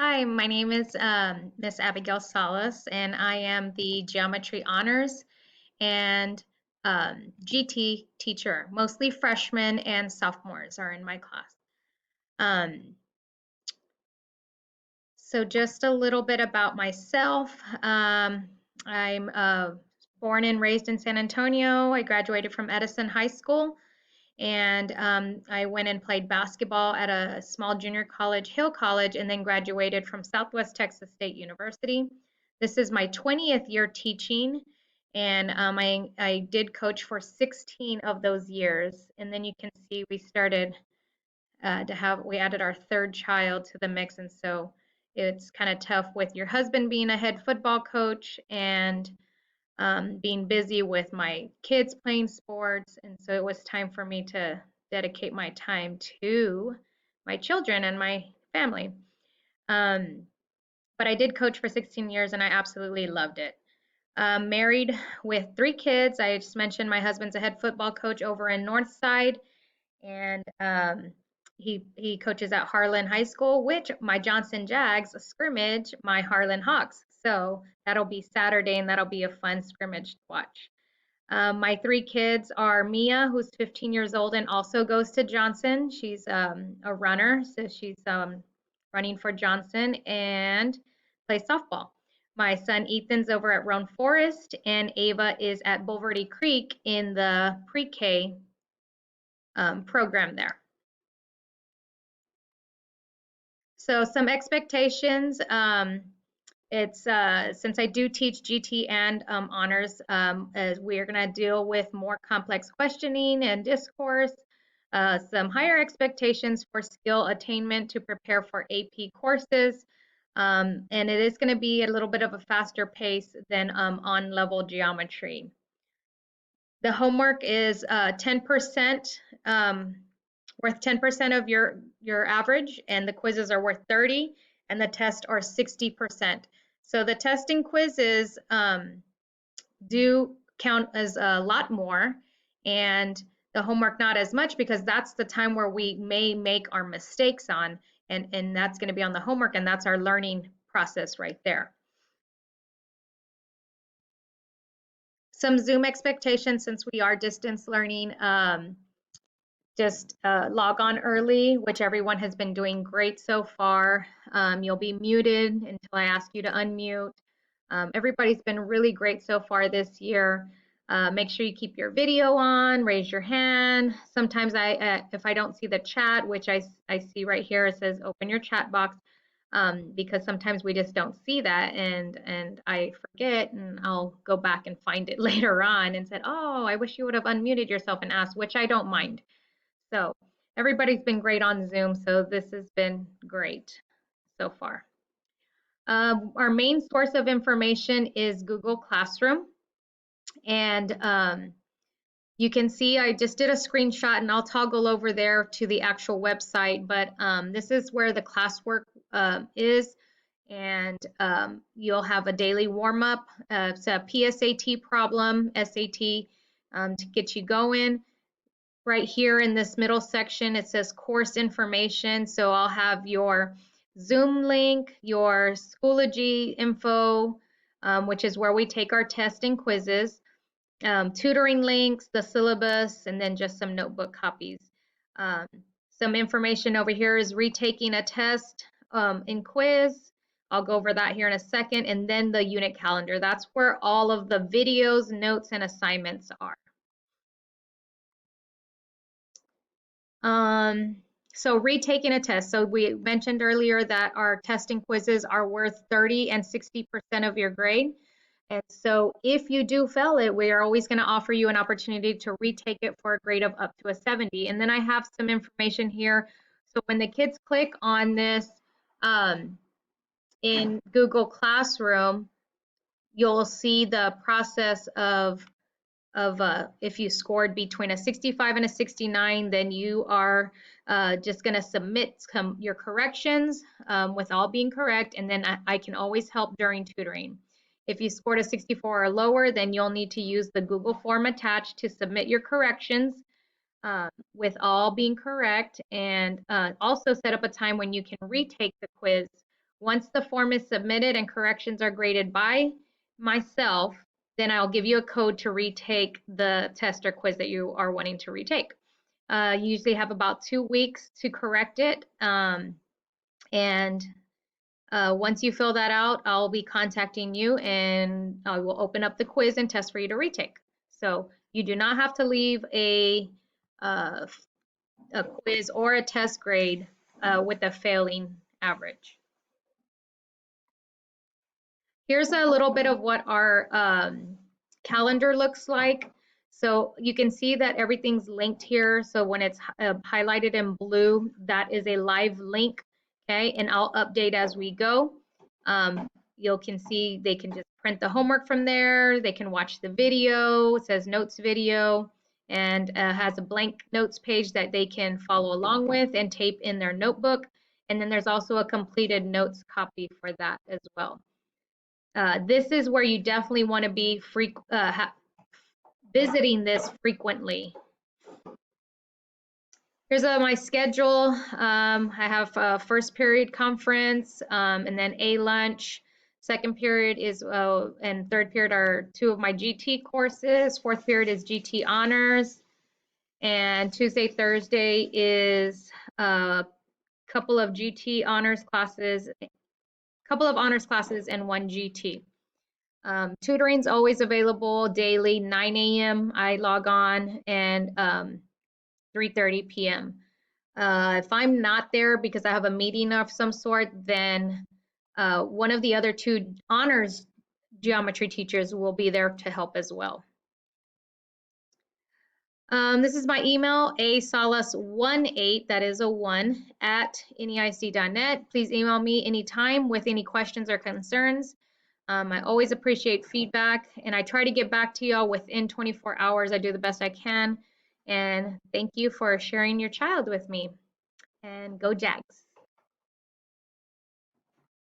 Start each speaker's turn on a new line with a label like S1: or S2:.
S1: Hi, my name is Miss Abigail Salas, and I am the Geometry Honors and GT teacher. Mostly freshmen and sophomores are in my class. Um, so just a little bit about myself. I'm born and raised in San Antonio. I graduated from Edison High School, and I went and played basketball at a small junior college, Hill College, and then graduated from Southwest Texas State University. This is my 20th year teaching, and I did coach for 16 of those years. And then you can see we started we added our third child to the mix, and so it's kind of tough with your husband being a head football coach and being busy with my kids playing sports. And so it was time for me to dedicate my time to my children and my family. Um, but I did coach for 16 years and I absolutely loved it. Married with three kids. I just mentioned my husband's a head football coach over in Northside, and he coaches at Harlan High School, which my Johnson Jags scrimmage my Harlan Hawks. So that'll be Saturday, and that'll be a fun scrimmage to watch. My three kids are Mia, who's 15 years old and also goes to Johnson. She's a runner, so she's running for Johnson and plays softball. My son Ethan's over at Roan Forest, and Ava is at Bulverde Creek in the pre-K program there. So some expectations. It's since I do teach GT and honors, as we are going to deal with more complex questioning and discourse, some higher expectations for skill attainment to prepare for AP courses, and it is going to be a little bit of a faster pace than on-level geometry. The homework is 10%, worth 10% of your average, and the quizzes are worth 30, and the tests are 60%. So the testing quizzes do count as a lot more, and the homework not as much, because that's the time where we may make our mistakes on, and that's going to be on the homework, and that's our learning process right there. Some Zoom expectations, since we are distance learning. Just log on early, which everyone has been doing great so far. You'll be muted until I ask you to unmute. Everybody's been really great so far this year. Make sure you keep your video on, raise your hand. Sometimes if I don't see the chat, which I see right here, it says open your chat box, because sometimes we just don't see that, and I forget, and I'll go back and find it later on and said, oh, I wish you would have unmuted yourself and asked, which I don't mind. So everybody's been great on Zoom, so this has been great so far. Our main source of information is Google Classroom, and you can see I just did a screenshot, and I'll toggle over there to the actual website, but this is where the classwork is, and you'll have a daily warm-up. It's a PSAT problem, SAT, to get you going. Right here in this middle section, it says course information. So I'll have your Zoom link, your Schoology info, which is where we take our tests and quizzes, tutoring links, the syllabus, and then just some notebook copies. Some information over here is retaking a test and quiz. I'll go over that here in a second. And then the unit calendar. That's where all of the videos, notes, and assignments are. So retaking a test. So we mentioned earlier that our testing quizzes are worth 30 and 60% of your grade. And so if you do fail it, we are always going to offer you an opportunity to retake it for a grade of up to a 70. And then I have some information here. So when the kids click on this in Google Classroom, you'll see the process of if you scored between a 65 and a 69, then you are just going to submit your corrections with all being correct, and then I can always help during tutoring. If you scored a 64 or lower, then you'll need to use the Google form attached to submit your corrections with all being correct, and also set up a time when you can retake the quiz Once the form is submitted and corrections are graded by myself, then I'll give you a code to retake the test or quiz that you are wanting to retake. You usually have about 2 weeks to correct it. And once you fill that out, I'll be contacting you and I will open up the quiz and test for you to retake. So you do not have to leave uh, a quiz or a test grade with a failing average. Here's a little bit of what our calendar looks like. So you can see that everything's linked here. So when it's highlighted in blue, that is a live link, okay? And I'll update as we go. You can see they can just print the homework from there. They can watch the video. It says notes video and has a blank notes page that they can follow along with and tape in their notebook. And then there's also a completed notes copy for that as well. This is where you definitely want to be visiting this frequently. Here's my schedule. I have a first period conference and then a lunch. Second period is and third period are 2 of my GT courses. Fourth period is GT honors. And Tuesday, Thursday is a couple of GT honors classes, and 1 GT. Tutoring's always available daily, 9 a.m. I log on and 3:30 p.m. If I'm not there because I have a meeting of some sort, then one of the other 2 honors geometry teachers will be there to help as well. This is my email, asalas18, that is a 1, at neic.net. Please email me anytime with any questions or concerns. I always appreciate feedback, and I try to get back to y'all within 24 hours. I do the best I can, and thank you for sharing your child with me. And go Jags!